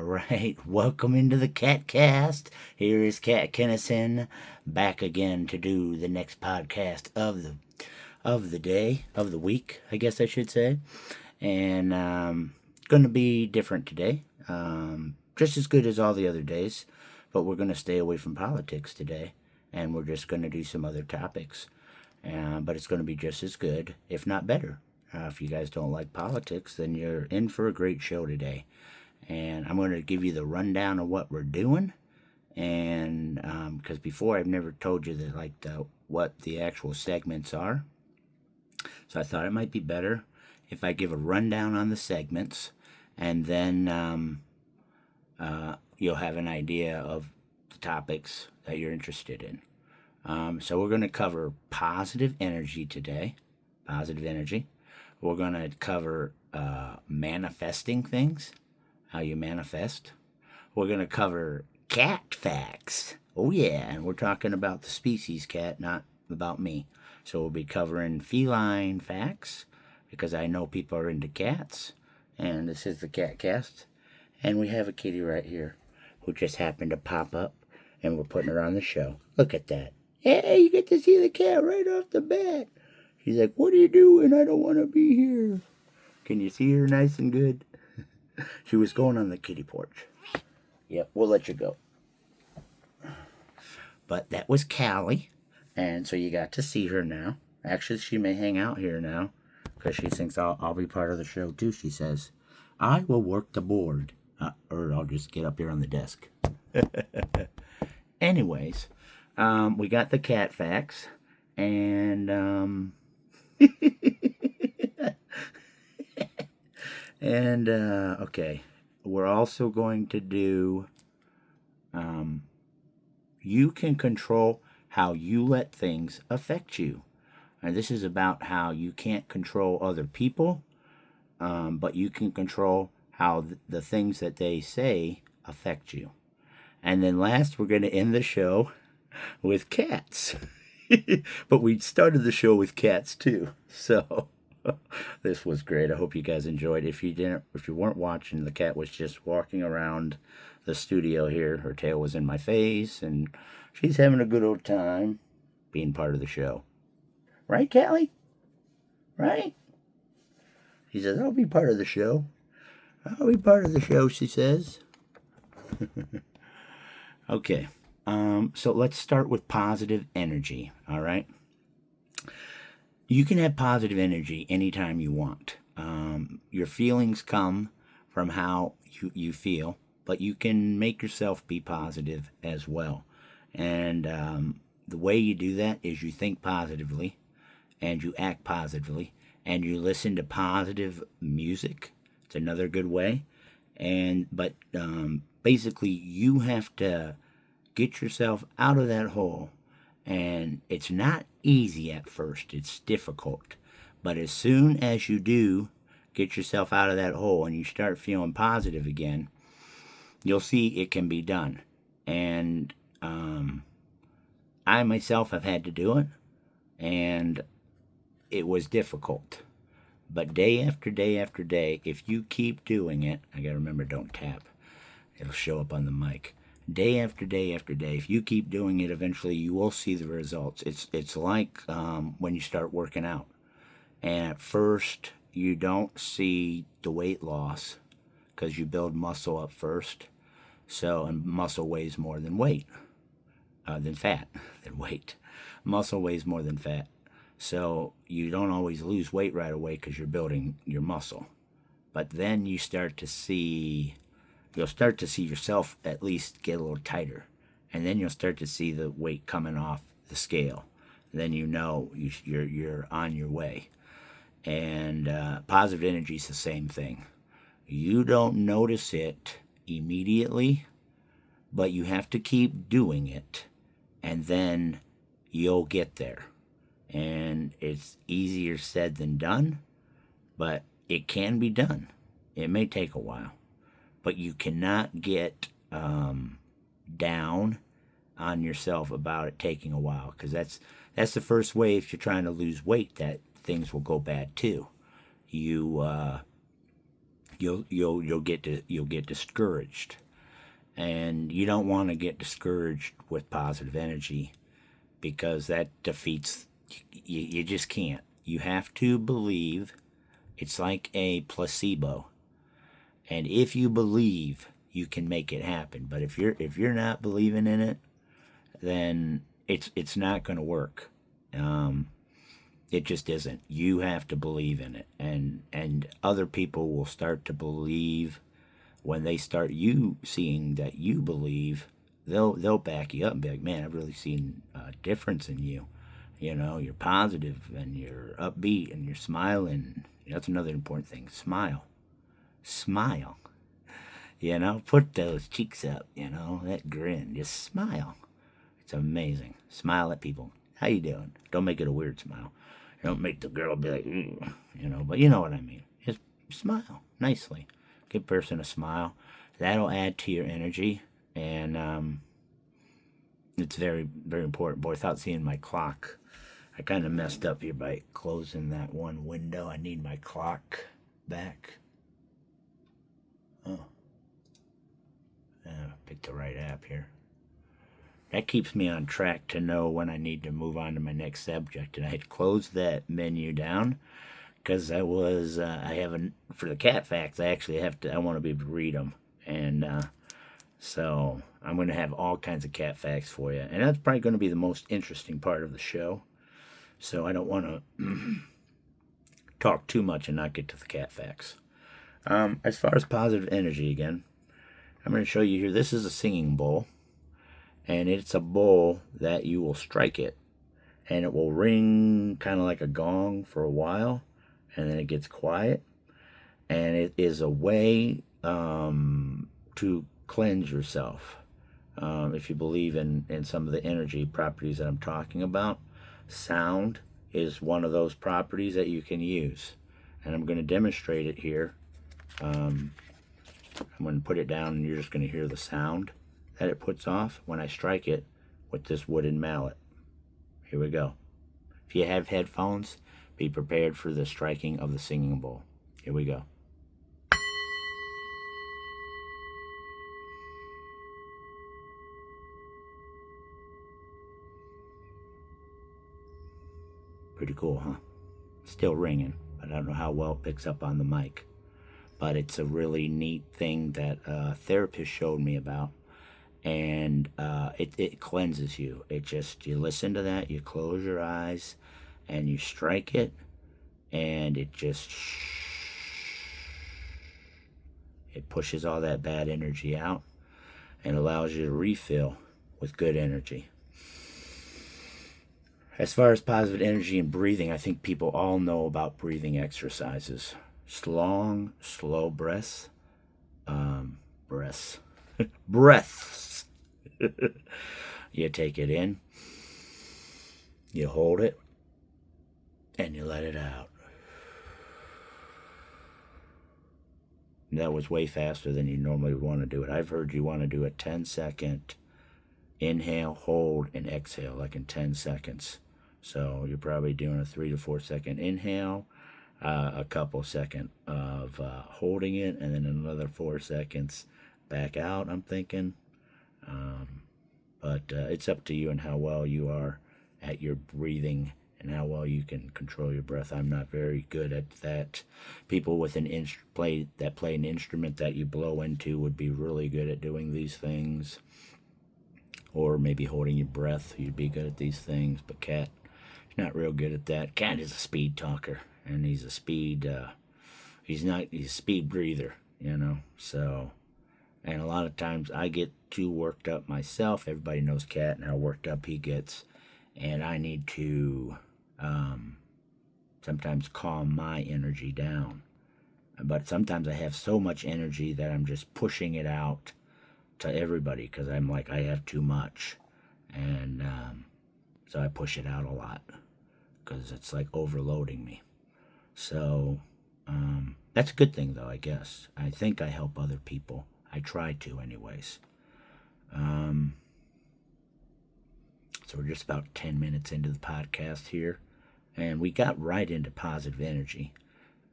right, welcome into the Cat Cast. Here is Cat Kennison back again to do the next podcast of the day, of the week, I guess I should say. And going to be different today, just as good as all the other days, but we're going to stay away from politics today, and we're just going to do some other topics. But it's going to be just as good, if not better. If you guys don't like politics, then you're in for a great show today. And I'm going to give you the rundown of what we're doing. And because before I've never told you what the actual segments are. So I thought it might be better if I give a rundown on the segments, and then you'll have an idea of the topics that you're interested in. So we're going to cover positive energy today. Positive energy. We're going to cover manifesting things, how you manifest. We're going to cover cat facts. Oh, yeah, and we're talking about the species cat, not about me. So we'll be covering feline facts, because I know people are into cats. And this is the Cat Cast. And we have a kitty right here who just happened to pop up, and we're putting her on the show. Look at that. Hey, you get to see the cat right off the bat. She's like, what are you doing? I don't want to be here. Can you see her nice and good? She was going on the kitty porch. Yep, we'll let you go. But that was Callie. And so you got to see her now. Actually, she may hang out here now, because she thinks I'll be part of the show too, she says. I will work the board. Or I'll just get up here on the desk. Anyways, we got the cat facts. And okay, we're also going to do, you can control how you let things affect you. And this is about how you can't control other people, but you can control how the things that they say affect you. And then last, we're going to end the show with cats. But we started the show with cats too, so this was great. I hope you guys enjoyed. If you weren't watching, the cat was just walking around the studio here. Her tail was in my face, and she's having a good old time being part of the show. Right, Callie? Right? She says, I'll be part of the show. I'll be part of the show, she says. Okay. So let's start with positive energy, all right? You can have positive energy anytime you want. Your feelings come from how you feel, but you can make yourself be positive as well. And the way you do that is you think positively, and you act positively, and you listen to positive music. It's another good way. But basically, you have to get yourself out of that hole. And it's not easy at first. It's difficult. But as soon as you do get yourself out of that hole and you start feeling positive again, you'll see it can be done. And I myself have had to do it. And it was difficult. But day after day after day, if you keep doing it, I gotta remember, don't tap. It'll show up on the mic. Day after day after day, if you keep doing it, eventually you will see the results. It's like when you start working out. And at first, you don't see the weight loss because you build muscle up first. And muscle weighs more than fat, than weight. Muscle weighs more than fat. So you don't always lose weight right away because you're building your muscle. But then you'll start to see yourself at least get a little tighter. And then you'll start to see the weight coming off the scale. Then you know you're on your way. And positive energy is the same thing. You don't notice it immediately, but you have to keep doing it. And then you'll get there. And it's easier said than done, but it can be done. It may take a while, but you cannot get down on yourself about it taking a while, because that's the first way. If you're trying to lose weight, that things will go bad too. You you'll get discouraged, and you don't want to get discouraged with positive energy because that defeats. You just can't. You have to believe. It's like a placebo, and if you believe, you can make it happen. But if you're not believing in it, then it's not going to work. Um, it just isn't. You have to believe in it, and other people will start to believe when they start you seeing that you believe. They'll back you up and be like, man, I've really seen a difference in you. You're positive and you're upbeat and you're smiling. That's another important thing. Smile. Put those cheeks up. That grin. Just smile. It's amazing. Smile at people. How you doing? Don't make it a weird smile. Don't make the girl be like, but you know what I mean. Just smile nicely. Give a person a smile. That'll add to your energy, and it's very, very important. Boy, without seeing my clock, I kind of messed up here by closing that one window. I need my clock back. Oh, pick the right app here. That keeps me on track to know when I need to move on to my next subject. And I had closed that menu down because I haven't, for the cat facts, I want to be able to read them. And so I'm going to have all kinds of cat facts for you. And that's probably going to be the most interesting part of the show. So I don't want to talk too much and not get to the cat facts. As far as positive energy again, I'm going to show you here. This is a singing bowl. And it's a bowl that you will strike it. And it will ring kind of like a gong for a while. And then it gets quiet. And it is a way to cleanse yourself. If you believe in some of the energy properties that I'm talking about, sound is one of those properties that you can use. And I'm going to demonstrate it here. I'm going to put it down and you're just going to hear the sound that it puts off when I strike it with this wooden mallet. Here we go. If you have headphones, be prepared for the striking of the singing bowl. Here we go. Pretty cool, huh? Still ringing, but I don't know how well it picks up on the mic. But it's a really neat thing that a therapist showed me about. And it cleanses you. You listen to that, you close your eyes, and you strike it, and it pushes all that bad energy out and allows you to refill with good energy. As far as positive energy and breathing, I think people all know about breathing exercises. Long, slow breaths. Breaths. You take it in, you hold it, and you let it out. That was way faster than you normally would want to do it. I've heard you want to do a 10-second inhale, hold, and exhale, like in 10 seconds. So you're probably doing a 3 to 4 second inhale, a couple second of holding it, and then another 4 seconds back out, I'm thinking. But it's up to you and how well you are at your breathing and how well you can control your breath. I'm not very good at that. People with play an instrument that you blow into would be really good at doing these things. Or maybe holding your breath, you'd be good at these things. But Cat, he's not real good at that. Cat is a speed talker, and he's a speed. He's a speed breather, So. And a lot of times I get too worked up myself. Everybody knows Cat and how worked up he gets. And I need to sometimes calm my energy down. But sometimes I have so much energy that I'm just pushing it out to everybody because I'm like, I have too much. And so I push it out a lot because it's like overloading me. So that's a good thing, though, I guess. I think I help other people. I try to, anyways. So we're just about 10 minutes into the podcast here, and we got right into positive energy.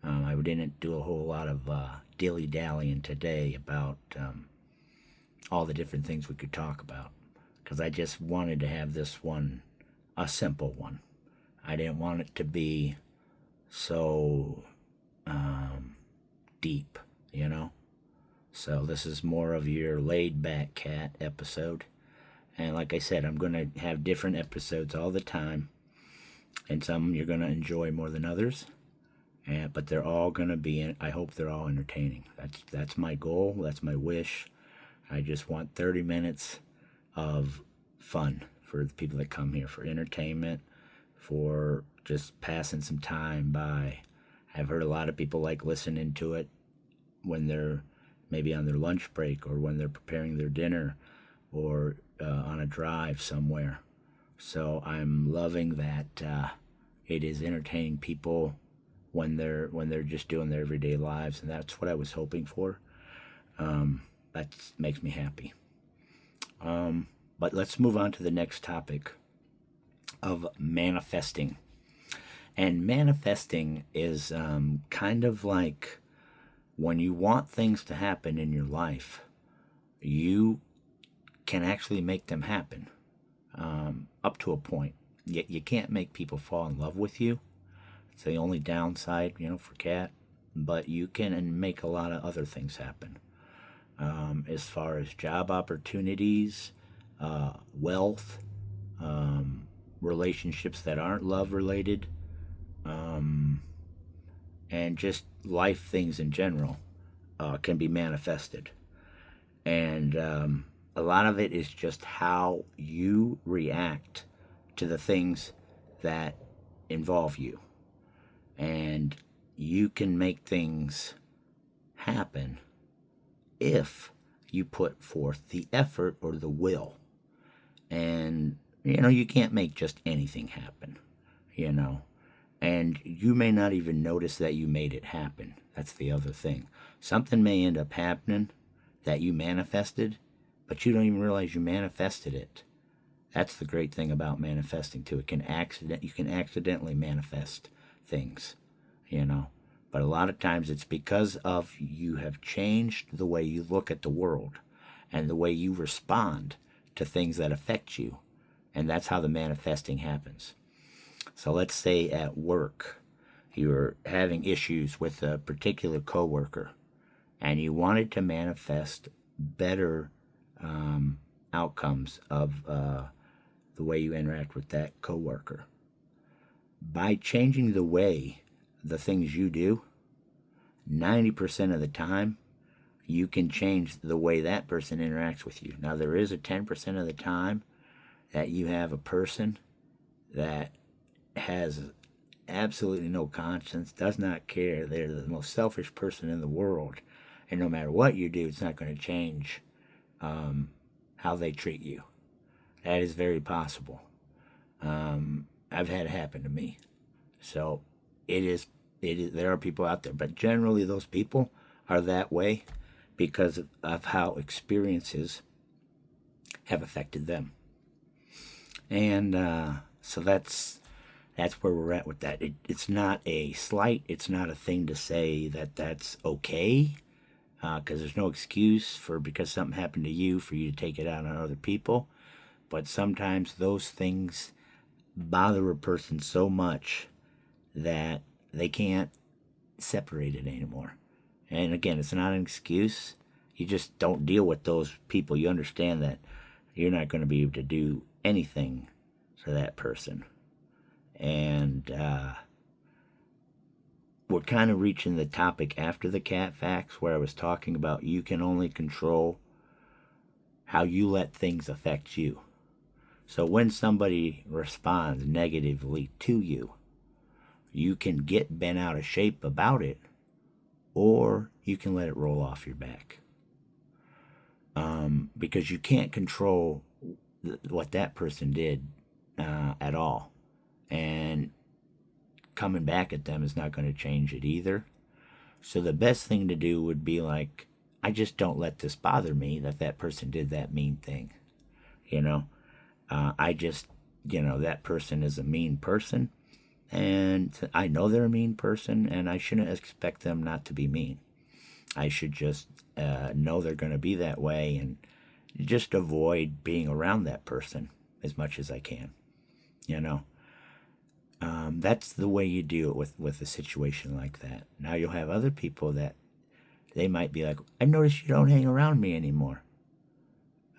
I didn't do a whole lot of dilly-dallying today about all the different things we could talk about, because I just wanted to have this one a simple one. I didn't want it to be so deep, you know? So this is more of your laid-back cat episode. And like I said, I'm going to have different episodes all the time. And some you're going to enjoy more than others. But they're all going to be, I hope they're all entertaining. That's my goal. That's my wish. I just want 30 minutes of fun for the people that come here, for entertainment, for just passing some time by. I've heard a lot of people like listening to it when they're maybe on their lunch break, or when they're preparing their dinner, or on a drive somewhere. So I'm loving that it is entertaining people when they're just doing their everyday lives, and that's what I was hoping for. That makes me happy. But let's move on to the next topic of manifesting. And manifesting is kind of like when you want things to happen in your life, you can actually make them happen up to a point. Yet you can't make people fall in love with you. It's the only downside, for Cat. But you can make a lot of other things happen. As far as job opportunities, wealth, relationships that aren't love related, and just life things in general can be manifested. And a lot of it is just how you react to the things that involve you. And you can make things happen if you put forth the effort or the will. And, you can't make just anything happen, And you may not even notice that you made it happen. That's the other thing. Something may end up happening that you manifested, but you don't even realize you manifested it. That's the great thing about manifesting too. You can accidentally manifest things, But a lot of times it's because of you have changed the way you look at the world and the way you respond to things that affect you. And that's how the manifesting happens. So let's say at work, you're having issues with a particular coworker, and you wanted to manifest better outcomes of the way you interact with that coworker. By changing the things you do, 90% of the time, you can change the way that person interacts with you. Now, there is a 10% of the time that you have a person that has absolutely no conscience, does not care. They're the most selfish person in the world. And no matter what you do, it's not going to change how they treat you. That is very possible. I've had it happen to me. So it is. There are people out there, but generally those people are that way because of how experiences have affected them. And so that's where we're at with that. It's not a slight. It's not a thing to say that that's okay, because there's no excuse because something happened to you for you to take it out on other people. But sometimes those things bother a person so much that they can't separate it anymore. And again, it's not an excuse. You just don't deal with those people. You understand that you're not going to be able to do anything for that person. And we're kind of reaching the topic after the cat facts, where I was talking about you can only control how you let things affect you. So when somebody responds negatively to you, you can get bent out of shape about it, or you can let it roll off your back. Because you can't control what that person did at all. And coming back at them is not going to change it either. So the best thing to do would be like, I just don't let this bother me that person did that mean thing. I just, that person is a mean person. And I know they're a mean person, and I shouldn't expect them not to be mean. I should just know they're going to be that way and just avoid being around that person as much as I can. You know, that's the way you deal with a situation like that. Now you'll have other people that they might be like, I noticed you don't hang around me anymore.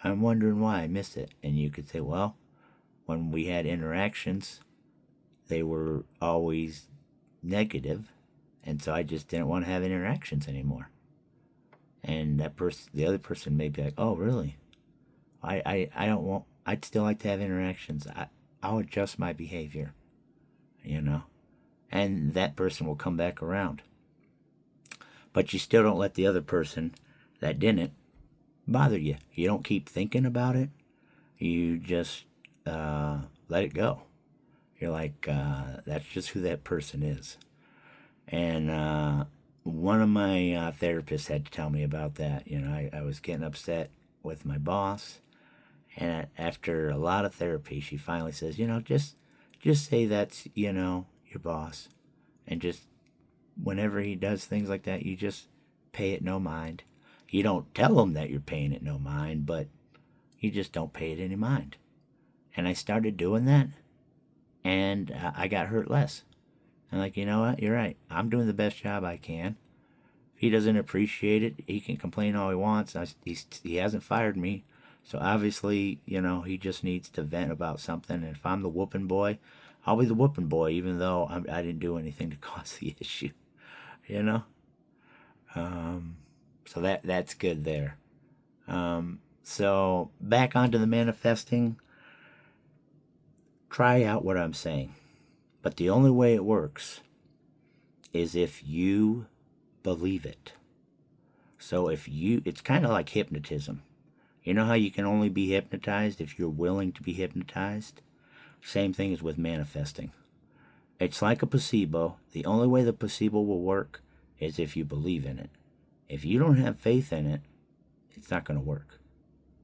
I'm wondering why. I miss it. And you could say, well, when we had interactions, they were always negative, and so I just didn't want to have interactions anymore. And that person, the other person, may be like, "Oh, really? I don't want. I'd still like to have interactions. I'll adjust my behavior, you know." And that person will come back around. But you still don't let the other person that didn't bother you. You don't keep thinking about it. You just let it go. You're like, that's just who that person is. And one of my therapists had to tell me about that. You know, I was getting upset with my boss, and after a lot of therapy, she finally says, you know, just say that's, you know, your boss, and just whenever he does things like that, you just pay it no mind. You don't tell him that you're paying it no mind, but you just don't pay it any mind. And I started doing that, and I got hurt less. I'm like, you know what? You're right. I'm doing the best job I can. If he doesn't appreciate it, he can complain all he wants. He hasn't fired me. So obviously, you know, he just needs to vent about something. And if I'm the whooping boy, I'll be the whooping boy, even though I didn't do anything to cause the issue. You know? So that's good there. So back onto the manifesting. Try out what I'm saying. But the only way it works is if you believe it. So it's kind of like hypnotism. You know how you can only be hypnotized if you're willing to be hypnotized? Same thing is with manifesting. It's like a placebo. The only way the placebo will work is if you believe in it. If you don't have faith in it, it's not going to work.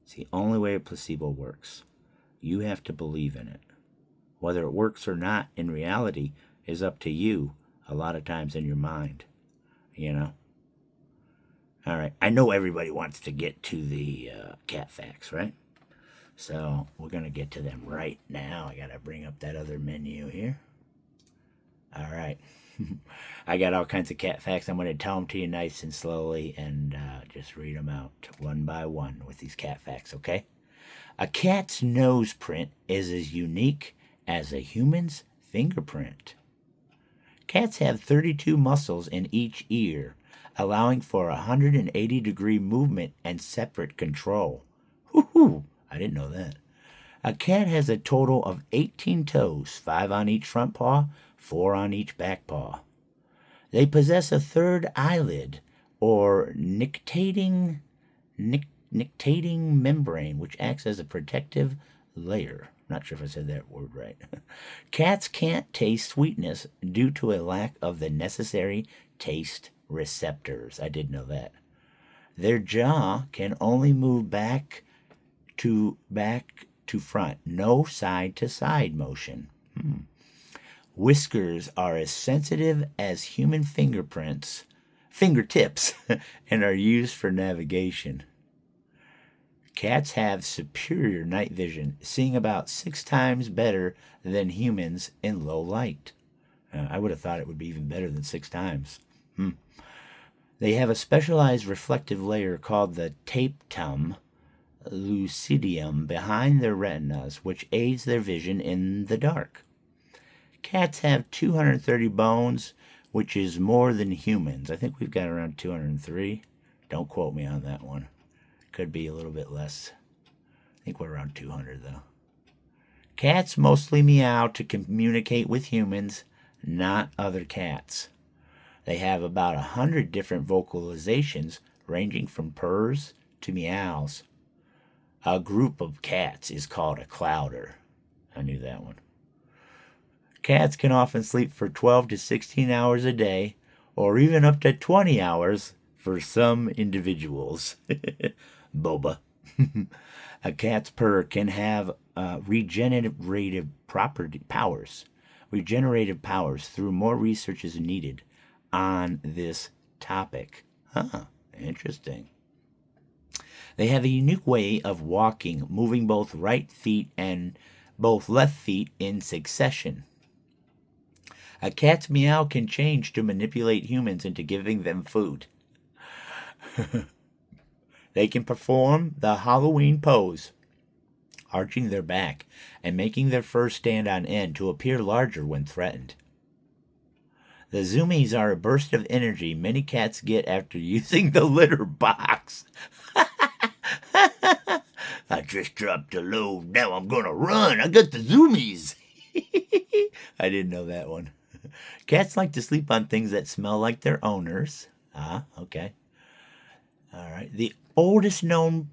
It's the only way a placebo works. You have to believe in it. Whether it works or not in reality is up to you a lot of times in your mind, you know? All right, I know everybody wants to get to the cat facts, right? So we're going to get to them right now. I got to bring up that other menu here. All right. I got all kinds of cat facts. I'm going to tell them to you nice and slowly and just read them out one by one with these cat facts, okay? A cat's nose print is as unique as a human's fingerprint. Cats have 32 muscles in each ear, allowing for 180-degree movement and separate control. Whoo-hoo! I didn't know that. A cat has a total of 18 toes, 5 on each front paw, 4 on each back paw. They possess a third eyelid, or nictating membrane, which acts as a protective layer. Not sure if I said that word right. Cats can't taste sweetness due to a lack of the necessary taste receptors. I did know that. Their jaw can only move back to front, no side to side motion. Whiskers are as sensitive as human fingertips, and are used for navigation. Cats have superior night vision, seeing about 6 times better than humans in low light. I would have thought it would be even better than 6 times. They have a specialized reflective layer called the tapetum lucidium behind their retinas, which aids their vision in the dark. Cats have 230 bones, which is more than humans. I think we've got around 203. Don't quote me on that one. Could be a little bit less. I think we're around 200, though. Cats mostly meow to communicate with humans, not other cats. They have about 100 different vocalizations, ranging from purrs to meows. A group of cats is called a clouder. I knew that one. Cats can often sleep for 12 to 16 hours a day, or even up to 20 hours for some individuals. Boba. A cat's purr can have regenerative powers. Regenerative powers through more research is needed on this topic. Huh, interesting. They have a unique way of walking, moving both right feet and both left feet in succession. A cat's meow can change to manipulate humans into giving them food. They can perform the Halloween pose, arching their back and making their fur stand on end to appear larger when threatened. The zoomies are a burst of energy many cats get after using the litter box. I just dropped a load, now I'm gonna run. I got the zoomies. I didn't know that one. Cats like to sleep on things that smell like their owners. Ah, okay. All right. The oldest known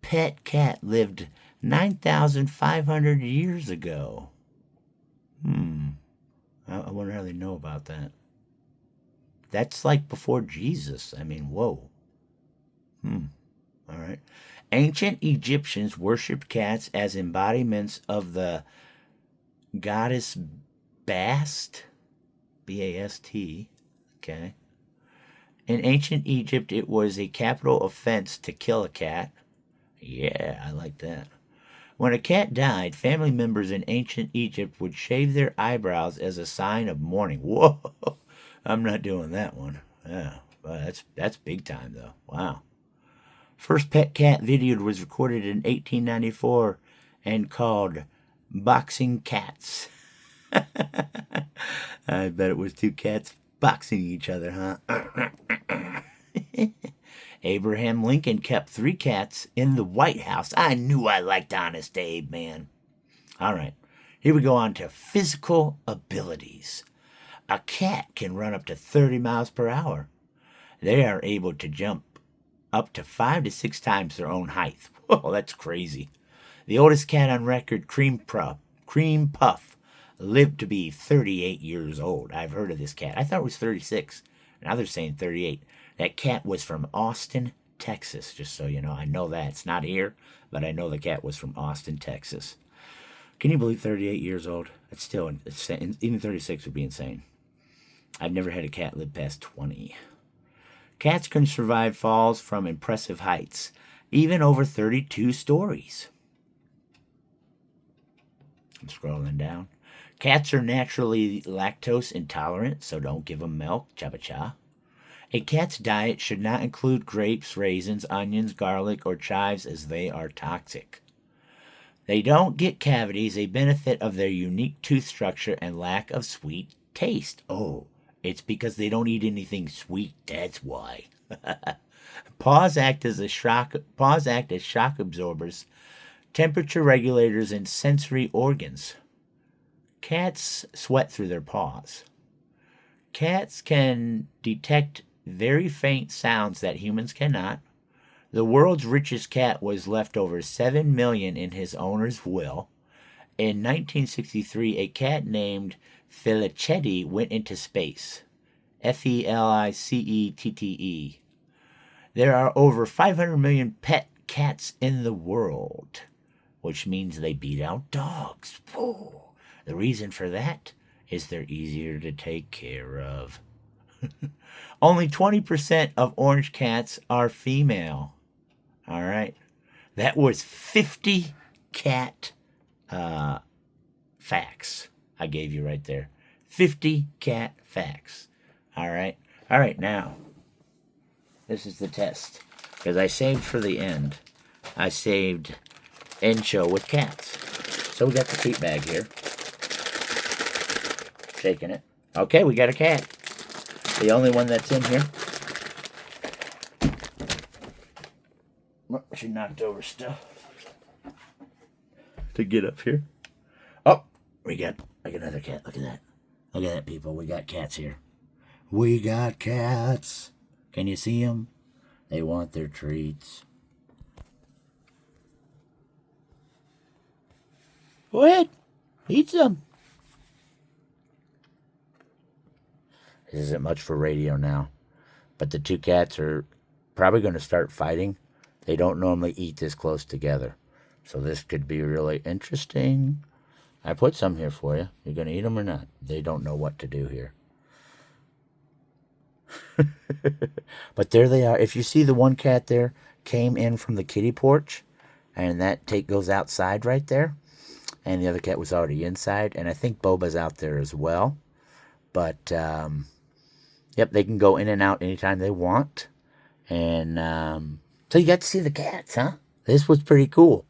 pet cat lived 9,500 years ago. I wonder how they know about that. That's like before Jesus. I mean, whoa. All right. Ancient Egyptians worshipped cats as embodiments of the goddess Bast. B-A-S-T. Okay. In ancient Egypt, it was a capital offense to kill a cat. Yeah, I like that. When a cat died, family members in ancient Egypt would shave their eyebrows as a sign of mourning. Whoa! I'm not doing that one. Yeah, well, that's big time, though. Wow. First pet cat video was recorded in 1894 and called Boxing Cats. I bet it was two cats boxing each other, huh? Abraham Lincoln kept 3 cats in the White House. I knew I liked Honest Abe, man. All right, here we go on to physical abilities. A cat can run up to 30 miles per hour. They are able to jump up to 5 to 6 times their own height. Whoa, that's crazy. The oldest cat on record, Cream Puff, lived to be 38 years old. I've heard of this cat. I thought it was 36. Now they're saying 38. That cat was from Austin, Texas, just so you know. I know that. It's not here, but I know the cat was from Austin, Texas. Can you believe 38 years old? It's still insane. Even 36 would be insane. I've never had a cat live past 20. Cats can survive falls from impressive heights, even over 32 stories. I'm scrolling down. Cats are naturally lactose intolerant, so don't give them milk. Cha-ba-cha. A cat's diet should not include grapes, raisins, onions, garlic, or chives, as they are toxic. They don't get cavities, a benefit of their unique tooth structure and lack of sweet taste. Oh, it's because they don't eat anything sweet, that's why. Paws act as shock absorbers, temperature regulators, and sensory organs. Cats sweat through their paws. Cats can detect very faint sounds that humans cannot. The world's richest cat was left over $7 million in his owner's will. In 1963, a cat named Felicetti went into space. Felicette. There are over 500 million pet cats in the world, which means they beat out dogs. Whoa. The reason for that is they're easier to take care of. Only 20% of orange cats are female. All right. That was 50 cat facts I gave you right there. 50 cat facts. All right. All right, now, this is the test. Because I saved for the end. I saved end show with cats. So we got the treat bag here. Shaking it. Okay, we got a cat. The only one that's in here. Oh, she knocked over stuff to get up here. Oh, we got another cat. Look at that. Look at that, people. We got cats here. We got cats. Can you see them? They want their treats. Go ahead. Eat some. This isn't much for radio now. But the two cats are probably going to start fighting. They don't normally eat this close together. So this could be really interesting. I put some here for you. You going to eat them or not? They don't know what to do here. But there they are. If you see the one cat there came in from the kitty porch, and that take goes outside right there, and the other cat was already inside, and I think Boba's out there as well. But yep, they can go in and out anytime they want, and so you got to see the cats, huh? This was pretty cool.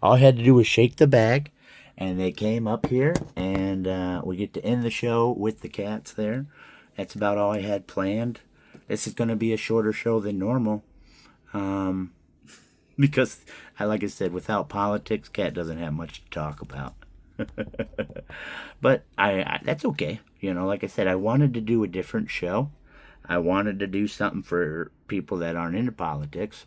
All I had to do was shake the bag, and they came up here, and we get to end the show with the cats there. That's about all I had planned. This is going to be a shorter show than normal, because, like I said, without politics, Cat doesn't have much to talk about. But I that's okay. Like I said, I wanted to do a different show. I wanted to do something for people that aren't into politics.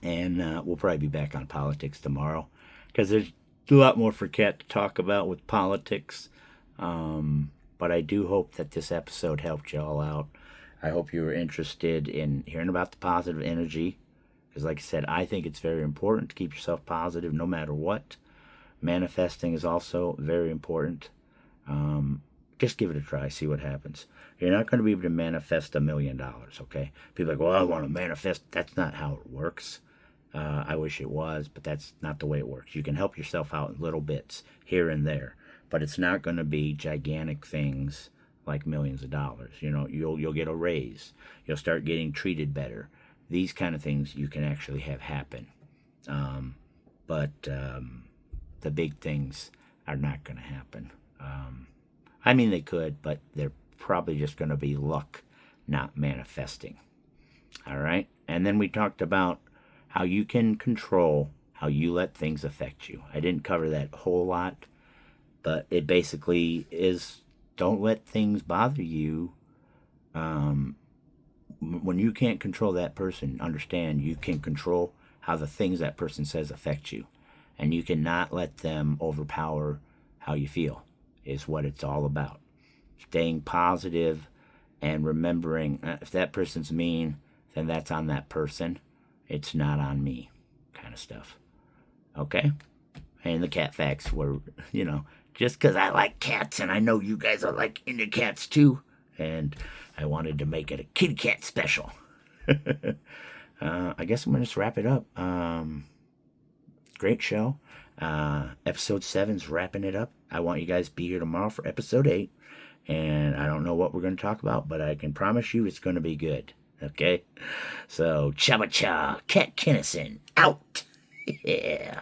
And we'll probably be back on politics tomorrow, because there's a lot more for Cat to talk about with politics. But I do hope that this episode helped you all out. I hope you were interested in hearing about the positive energy, because like I said, I think it's very important to keep yourself positive no matter what. Manifesting is also very important. Just give it a try, see what happens. You're not going to be able to manifest $1 million, okay? People are like, well, I want to manifest. That's not how it works. I wish it was, but that's not the way it works. You can help yourself out in little bits here and there, but it's not going to be gigantic things like millions of dollars. You'll get a raise. You'll start getting treated better. These kind of things you can actually have happen. But the big things are not going to happen. I mean, they could, but they're probably just going to be luck, not manifesting. All right? And then we talked about how you can control how you let things affect you. I didn't cover that whole lot, but it basically is, don't let things bother you. When you can't control that person, understand you can control how the things that person says affect you. And you cannot let them overpower how you feel, is what it's all about. Staying positive and remembering, if that person's mean, then that's on that person. It's not on me, kind of stuff. Okay? And the cat facts were, just because I like cats and I know you guys are like into cats too, and I wanted to make it a kitty cat special. I guess I'm going to just wrap it up. Great show. Episode 7's wrapping it up. I want you guys to be here tomorrow for episode 8. And I don't know what we're going to talk about, but I can promise you it's going to be good. Okay? So, cha-cha, Cat Kennison, out. Yeah.